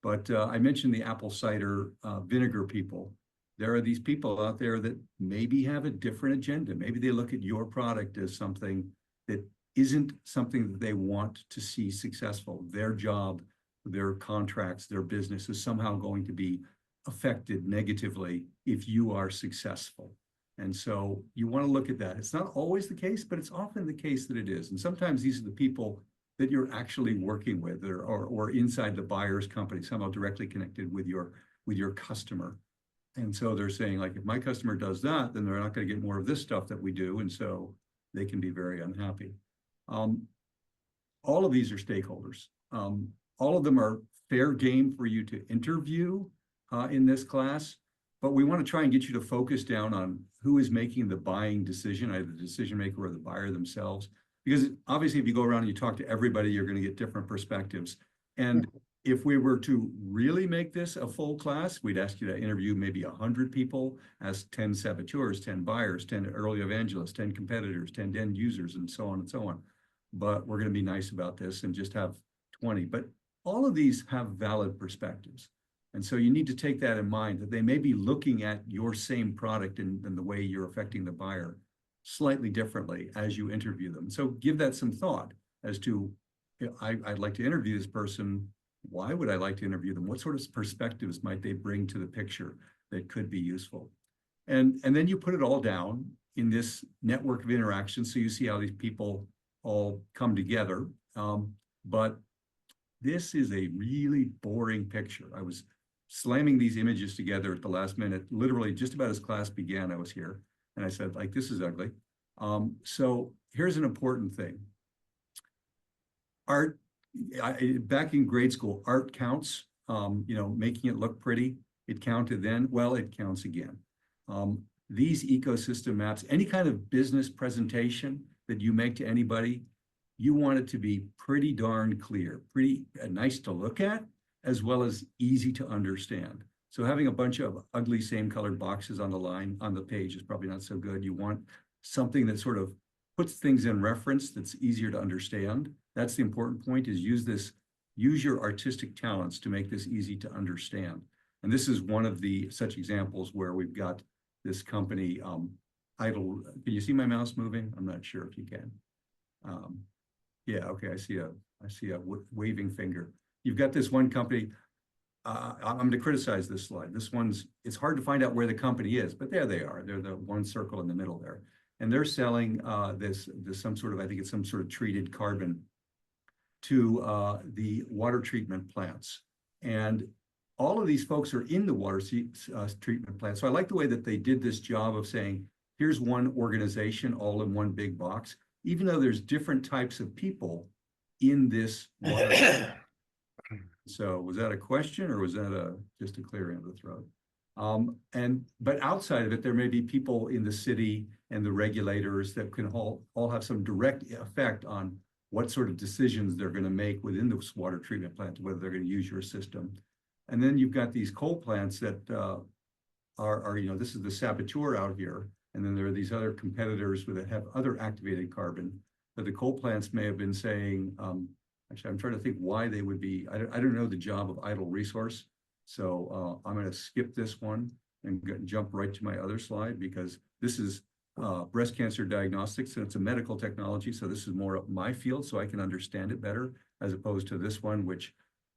[SPEAKER 4] But I mentioned the apple cider vinegar people. There are these people out there that maybe have a different agenda. Maybe they look at your product as something that isn't something that they want to see successful. Their job, their contracts, their business is somehow going to be affected negatively if you are successful. And so you want to look at that. It's not always the case, but it's often the case that it is. And sometimes these are the people that you're actually working with, or inside the buyer's company, somehow directly connected with your customer. And so they're saying, like, if my customer does that, then they're not going to get more of this stuff that we do. And so they can be very unhappy. All of these are stakeholders. All of them are fair game for you to interview in this class, but we want to try and get you to focus down on who is making the buying decision, either the decision maker or the buyer themselves. Because obviously, if you go around and you talk to everybody, you're going to get different perspectives. And if we were to really make this a full class, we'd ask you to interview maybe 100 people, as 10 saboteurs, 10 buyers, 10 early evangelists, 10 competitors, 10 end users, and so on and so on. But we're going to be nice about this and just have 20. But all of these have valid perspectives. And so you need to take that in mind, that they may be looking at your same product and the way you're affecting the buyer slightly differently as you interview them. So give that some thought as to, I'd like to interview this person. Why would I like to interview them? What sort of perspectives might they bring to the picture that could be useful? And then you put it all down in this network of interactions, so you see how these people all come together. But this is a really boring picture. I was slamming these images together at the last minute, literally just about as class began, I was here. And I said, like, this is ugly. So here's an important thing. Art, back in grade school, art counts, making it look pretty. It counted then, well, it counts again. These ecosystem maps, any kind of business presentation that you make to anybody, you want it to be pretty darn clear, pretty nice to look at, as well as easy to understand. So having a bunch of ugly same colored boxes on the page is probably not so good. You want something that sort of puts things in reference that's easier to understand. That's the important point, is use your artistic talents to make this easy to understand. And this is one of the such examples where we've got this company, Idle. Can you see my mouse moving? I'm not sure if you can. Yeah, okay, I see a waving finger. You've got this one company. I'm going to criticize this slide. It's hard to find out where the company is, but there they are. They're the one circle in the middle there. and they're selling this some sort of, I think it's some sort of treated carbon to the water treatment plants. And all of these folks are in the water treatment plant. So I like the way that they did this job of saying, here's one organization all in one big box, even though there's different types of people in this water. So was that a question, or was that just a clearing of the throat? But outside of it, there may be people in the city and the regulators that can all have some direct effect on what sort of decisions they're going to make within this water treatment plant, whether they're going to use your system. And then you've got these coal plants that are, you know, this is the saboteur out here. And then there are these other competitors that have other activated carbon. But the coal plants may have been saying, actually, I'm trying to think why they would be, I don't know the job of idle resource. So I'm going to skip this one and jump right to my other slide, because this is breast cancer diagnostics, and it's a medical technology. So this is more of my field, so I can understand it better, as opposed to this one, which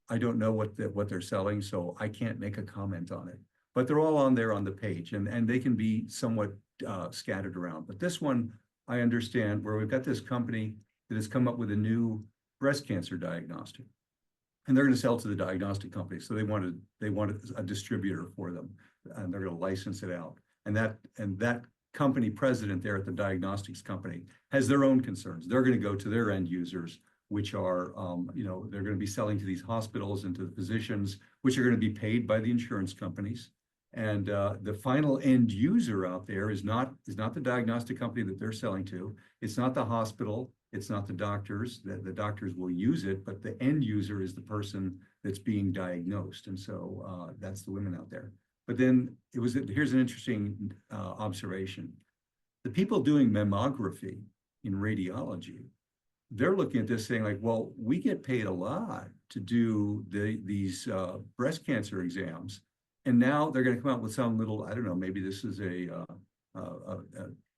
[SPEAKER 4] I don't know what they're selling, so I can't make a comment on it. But they're all on there on the page, and they can be somewhat scattered around. But this one, I understand, where we've got this company that has come up with a new breast cancer diagnostic, and they're going to sell to the diagnostic company. So they wanted a distributor for them, and they're going to license it out. And that company president there at the diagnostics company has their own concerns. They're going to go to their end users, which are, you know, they're going to be selling to these hospitals and to the physicians, which are going to be paid by the insurance companies. And the final end user out there is not the diagnostic company that they're selling to. It's not the hospital. It's not the doctors. The doctors will use it, but the end user is the person that's being diagnosed. And so that's the women out there. But then here's an interesting observation. The people doing mammography in radiology, they're looking at this saying like, well, we get paid a lot to do these breast cancer exams. And now they're going to come out with some little, I don't know, maybe this is a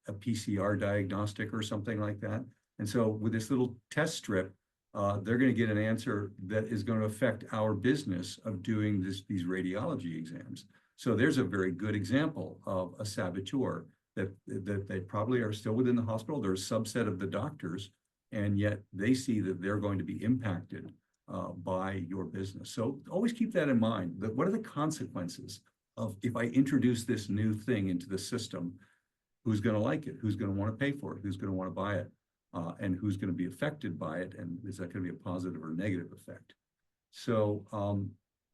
[SPEAKER 4] PCR diagnostic or something like that. And so with this little test strip, they're going to get an answer that is going to affect our business of doing these radiology exams. So there's a very good example of a saboteur that they probably are still within the hospital. They're a subset of the doctors, and yet they see that they're going to be impacted by your business. So always keep that in mind. That what are the consequences of if I introduce this new thing into the system? Who's going to like it? Who's going to want to pay for it? Who's going to want to buy it? And who's going to be affected by it? And is that going to be a positive or negative effect? So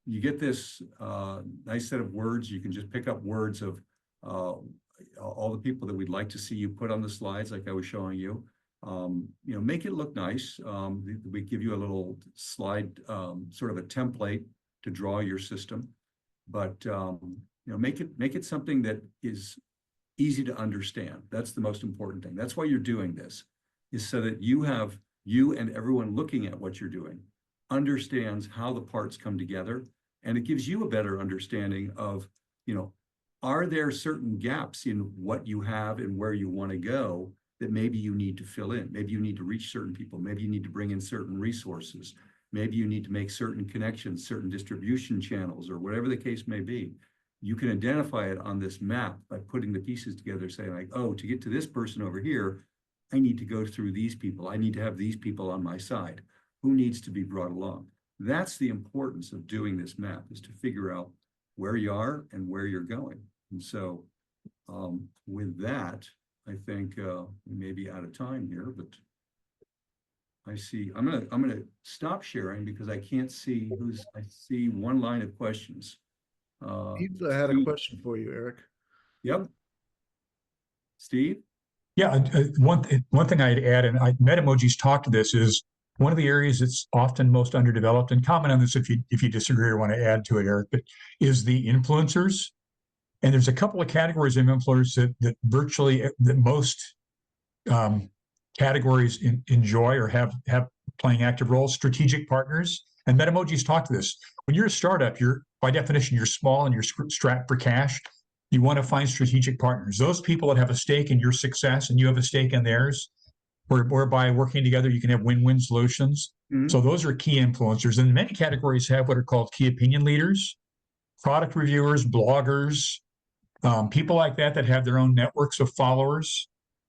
[SPEAKER 4] you get this nice set of words. You can just pick up words of all the people that we'd like to see you put on the slides, like I was showing you. You know, make it look nice. We give you a little slide, sort of a template to draw your system, but you know, make it something that is easy to understand. That's the most important thing. That's why you're doing this, is so that you and everyone looking at what you're doing understands how the parts come together, and it gives you a better understanding of, you know, are there certain gaps in what you have and where you want to go that maybe you need to fill in. Maybe you need to reach certain people. Maybe you need to bring in certain resources. Maybe you need to make certain connections, certain distribution channels, or whatever the case may be. You can identify it on this map by putting the pieces together, saying like, oh, to get to this person over here, I need to go through these people. I need to have these people on my side. Who needs to be brought along? That's the importance of doing this map, is to figure out where you are and where you're going. And so with that, I think we may be out of time here, but I see I'm gonna stop sharing because I can't see I see one line of questions.
[SPEAKER 1] Steve, I had a question for you, Eric.
[SPEAKER 4] Yep. Steve?
[SPEAKER 5] Yeah, one thing I'd add, and Metamoji's talked to this, is one of the areas that's often most underdeveloped, and comment on this if you disagree or want to add to it, Eric, but is the influencers. And there's a couple of categories of influencers that virtually that most categories enjoy or have playing active roles. Strategic partners, and Metamoji's talked to this. When you're a startup, you're by definition you're small and you're strapped for cash. You want to find strategic partners, those people that have a stake in your success and you have a stake in theirs, whereby working together you can have win-win solutions. Mm-hmm. So those are key influencers. And many categories have what are called key opinion leaders, product reviewers, bloggers, people like that have their own networks of followers.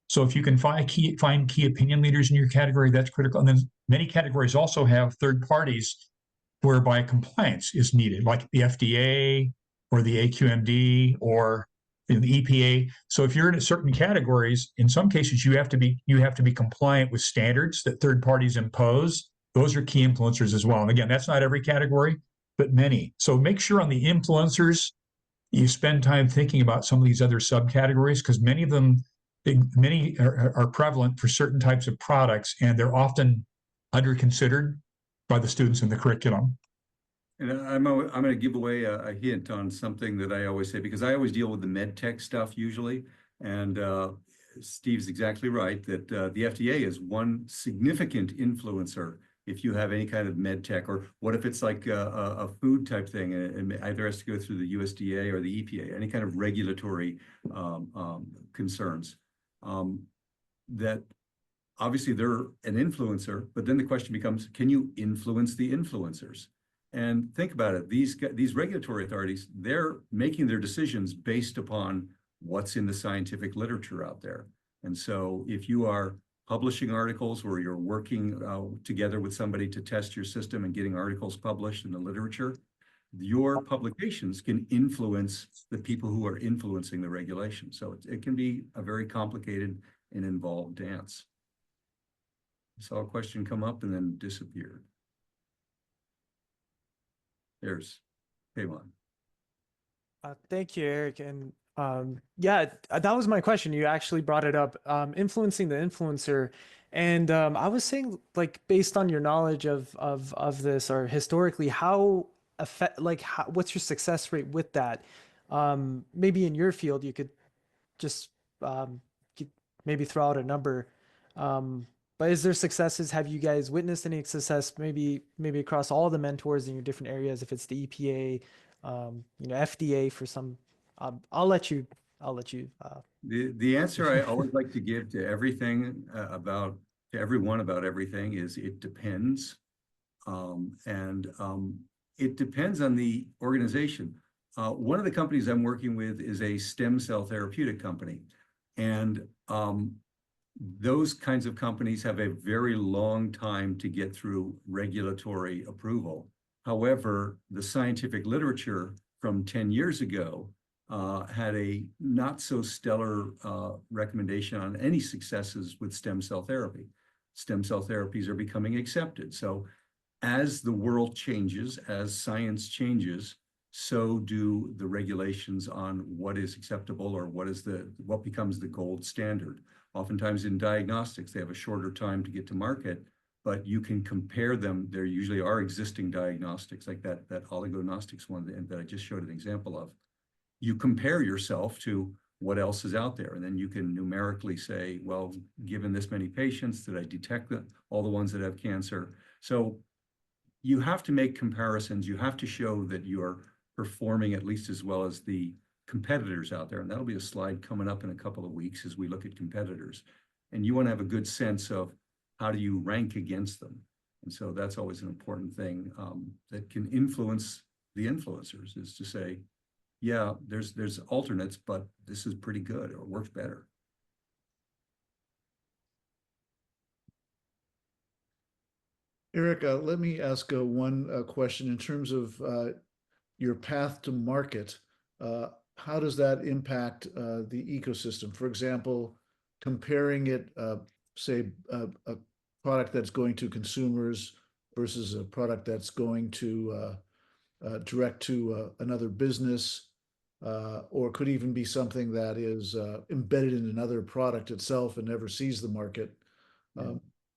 [SPEAKER 5] So if you can find key opinion leaders in your category, that's critical. And then many categories also have third parties whereby compliance is needed, like the FDA or the AQMD or the EPA. So if you're in certain categories, in some cases you have to be compliant with standards that third parties impose. Those are key influencers as well. And again, that's not every category, but many. So make sure on the influencers you spend time thinking about some of these other subcategories, because many of them, many are prevalent for certain types of products, and they're often under considered by the students in the curriculum.
[SPEAKER 4] And I'm going to give away a hint on something that I always say, because I always deal with the med tech stuff usually. And Steve's exactly right that the FDA is one significant influencer if you have any kind of med tech, or what if it's like a food type thing, and it either has to go through the USDA or the EPA, any kind of regulatory concerns. That obviously they're an influencer, but then the question becomes, can you influence the influencers? And think about it, these regulatory authorities, they're making their decisions based upon what's in the scientific literature out there. And so if you are publishing articles or you're working together with somebody to test your system and getting articles published in the literature, your publications can influence the people who are influencing the regulation. So it can be a very complicated and involved dance. I saw a question come up and then disappeared. There's Kayvon.
[SPEAKER 6] Thank you, Eric. And yeah, that was my question. You actually brought it up, influencing the influencer. And I was saying, like, based on your knowledge of this, or historically, what's your success rate with that? Maybe in your field, you could just maybe throw out a number. But is there successes? Have you guys witnessed any success, maybe across all the mentors in your different areas, if it's the EPA, FDA for some? I'll let you.
[SPEAKER 4] The answer I always like to give to everything to everyone about everything is it depends. It depends on the organization. One of the companies I'm working with is a stem cell therapeutic company. And those kinds of companies have a very long time to get through regulatory approval. However, the scientific literature from 10 years ago had a not so stellar recommendation on any successes with stem cell therapy. Stem cell therapies are becoming accepted. So as the world changes, as science changes, so do the regulations on what is acceptable or what becomes the gold standard. Oftentimes in diagnostics, they have a shorter time to get to market, but you can compare them. There usually are existing diagnostics, like that oligonostics one that I just showed an example of. You compare yourself to what else is out there, and then you can numerically say, well, given this many patients, did I detect all the ones that have cancer? So you have to make comparisons. You have to show that you're performing at least as well as the competitors out there. And that'll be a slide coming up in a couple of weeks as we look at competitors. And you want to have a good sense of how do you rank against them. And so that's always an important thing that can influence the influencers, is to say, yeah, there's alternates, but this is pretty good or works better.
[SPEAKER 1] Eric, let me ask one question in terms of your path to market. How does that impact the ecosystem? For example, comparing it, say, a product that's going to consumers versus a product that's going to direct to another business, or could even be something that is embedded in another product itself and never sees the market.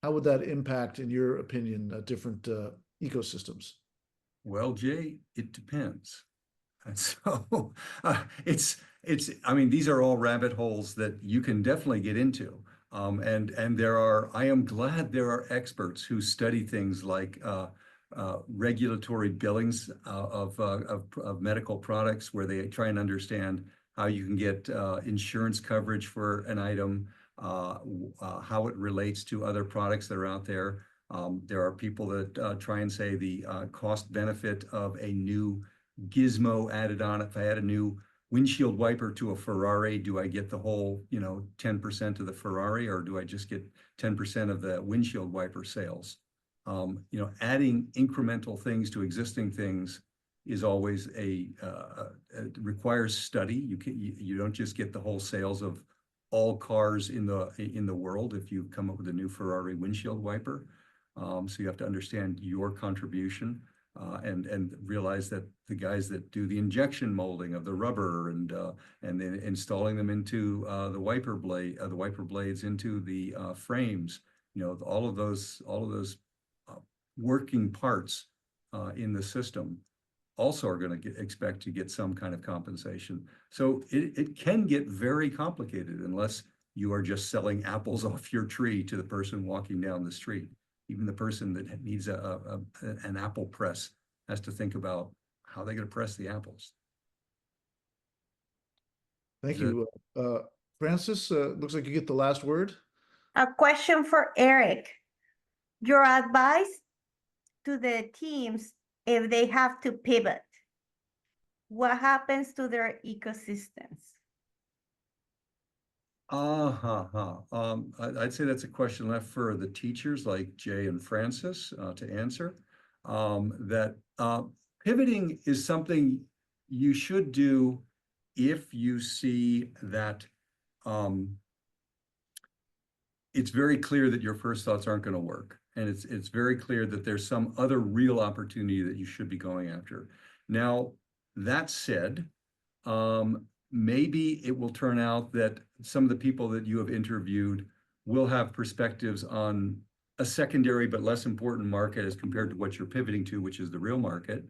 [SPEAKER 1] How would that impact, in your opinion, different ecosystems?
[SPEAKER 4] Well, Jay, it depends. And so I mean, these are all rabbit holes that you can definitely get into. And I am glad there are experts who study things like regulatory billings of medical products, where they try and understand how you can get insurance coverage for an item, how it relates to other products that are out there. There are people that try and say the cost benefit of a new gizmo added on. If I had a new windshield wiper to a Ferrari, do I get the whole, 10% of the Ferrari, or do I just get 10% of the windshield wiper sales? Adding incremental things to existing things is always it requires study. You don't just get the whole sales of all cars in the world if you come up with a new Ferrari windshield wiper. So you have to understand your contribution. And realize that the guys that do the injection molding of the rubber and then installing them into the wiper blades into the frames, all of those working parts in the system also are going to expect to get some kind of compensation. So it can get very complicated unless you are just selling apples off your tree to the person walking down the street. Even the person that needs an apple press has to think about how they're going to press the apples.
[SPEAKER 1] Thank you. Francis, looks like you get the last word.
[SPEAKER 7] A question for Eric. Your advice to the teams if they have to pivot. What happens to their ecosystems?
[SPEAKER 4] I'd say that's a question left for the teachers like Jay and Francis to answer. Pivoting is something you should do if you see that it's very clear that your first thoughts aren't going to work. And it's very clear that there's some other real opportunity that you should be going after. Now, that said, maybe it will turn out that some of the people that you have interviewed will have perspectives on a secondary but less important market as compared to what you're pivoting to, which is the real market.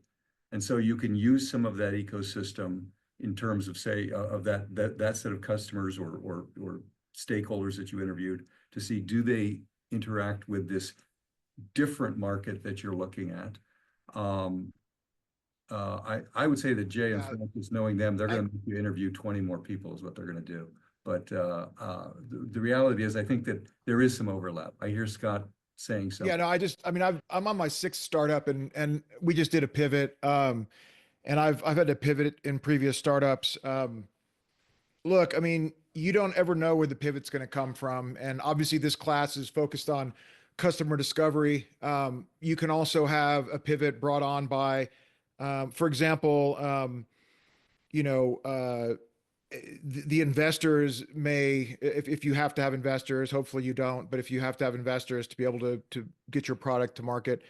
[SPEAKER 4] And so you can use some of that ecosystem in terms of, say, of that set of customers or stakeholders that you interviewed to see, do they interact with this different market that you're looking at? I would say that Jay and Francis, knowing them, they're going to make you interview 20 more people is what they're going to do. But the reality is, I think that there is some overlap. I hear Scott saying something.
[SPEAKER 8] Yeah, no, I'm on my 6th startup and we just did a pivot. And I've had to pivot in previous startups. Look, I mean, you don't ever know where the pivot's going to come from. And obviously this class is focused on customer discovery. You can also have a pivot brought on by, for example, the investors may, if you have to have investors, hopefully you don't, but if you have to have investors to be able to get your product to market,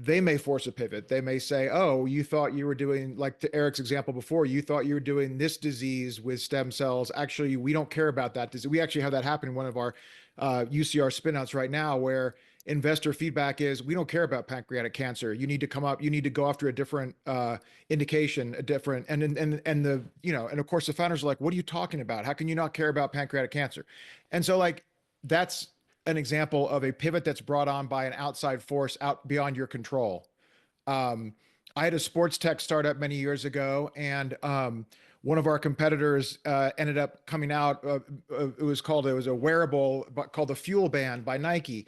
[SPEAKER 8] they may force a pivot. They may say, oh, you thought you were doing, like to Eric's example before, you thought you were doing this disease with stem cells. Actually, we don't care about that disease. We actually have that happen in one of our UCR spinouts right now, where investor feedback is, we don't care about pancreatic cancer. You need to go after a different indication, and of course the founders are like, what are you talking about? How can you not care about pancreatic cancer? And so like, that's an example of a pivot that's brought on by an outside force out beyond your control. I had a sports tech startup many years ago, and one of our competitors ended up coming out. It was a wearable called the Fuel Band by Nike.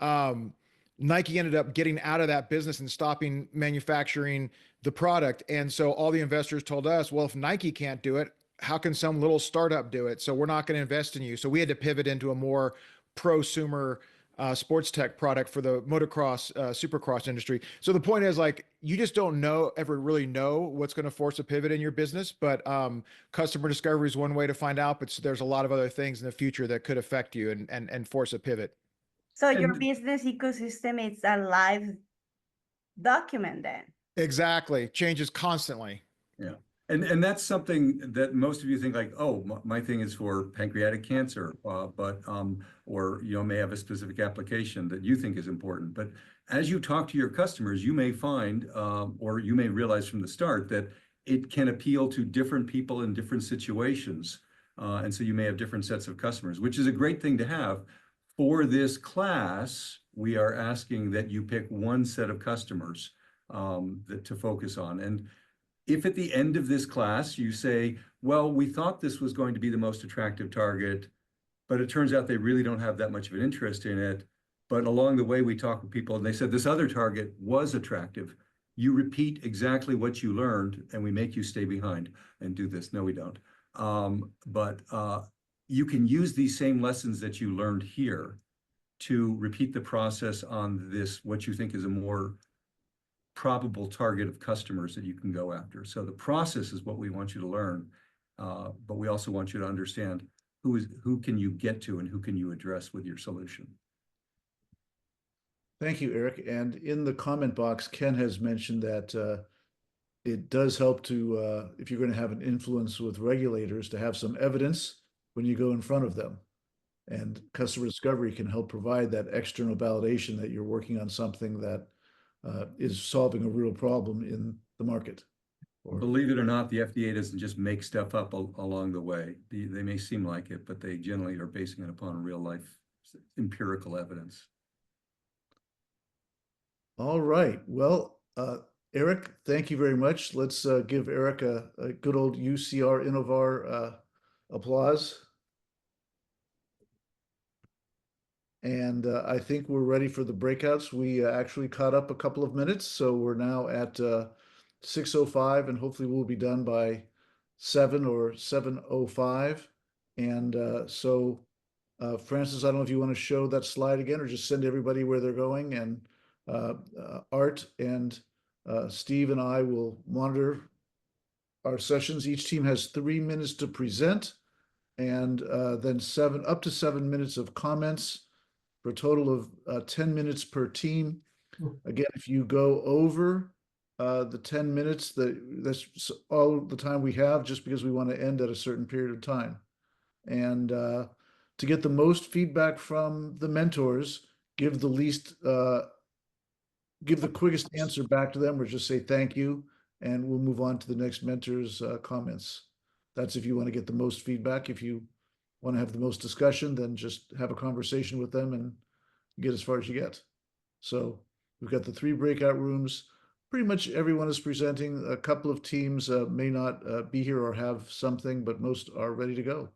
[SPEAKER 8] Nike ended up getting out of that business and stopping manufacturing the product. And so all the investors told us, well, if Nike can't do it, how can some little startup do it? So we're not going to invest in you. So we had to pivot into a more prosumer sports tech product for the motocross, supercross industry. So the point is, like, you just don't ever really know what's going to force a pivot in your business, but customer discovery is one way to find out, but there's a lot of other things in the future that could affect you and force a pivot.
[SPEAKER 7] So your business ecosystem is a live document then.
[SPEAKER 8] Exactly. Changes constantly.
[SPEAKER 4] Yeah. And that's something that most of you think like, oh, my thing is for pancreatic cancer, or may have a specific application that you think is important. But as you talk to your customers, you may find, or you may realize from the start that it can appeal to different people in different situations. And so you may have different sets of customers, which is a great thing to have. For this class, we are asking that you pick one set of customers to focus on. And if at the end of this class you say, well, we thought this was going to be the most attractive target, but it turns out they really don't have that much of an interest in it. But along the way, we talked with people and they said this other target was attractive. you repeat exactly what you learned and we make you stay behind and do this. No, we don't. But you can use these same lessons that you learned here to repeat the process on this, what you think is a more probable target of customers that you can go after. So the process is what we want you to learn, but we also want you to understand who can you get to and who can you address with your solution.
[SPEAKER 1] Thank you, Eric. And in the comment box, Ken has mentioned that it does help to, if you're going to have an influence with regulators, to have some evidence when you go in front of them. And customer discovery can help provide that external validation that you're working on something that is solving a real problem in the market.
[SPEAKER 4] Believe it or not, the FDA doesn't just make stuff up along the way. They may seem like it, but they generally are basing it upon real life empirical evidence.
[SPEAKER 1] All right. Well, Eric, thank you very much. Let's give Eric a good old UCR INNOVAR applause. And I think we're ready for the breakouts. We actually caught up a couple of minutes, so we're now at 6:05, and hopefully we'll be done by 7 or 7:05. And Francis, I don't know if you want to show that slide again or just send everybody where they're going. And Art and Steve and I will monitor our sessions. Each team has 3 minutes to present, and then up to 7 minutes of comments, for a total of 10 minutes per team. Again, if you go over the 10 minutes, that's all the time we have, just because we want to end at a certain period of time. And to get the most feedback from the mentors, give the quickest answer back to them, or just say thank you, and we'll move on to the next mentor's comments. That's if you want to get the most feedback. If you want to have the most discussion, then just have a conversation with them and get as far as you get. So we've got the 3 breakout rooms. Pretty much everyone is presenting. A couple of teams may not be here or have something, but most are ready to go.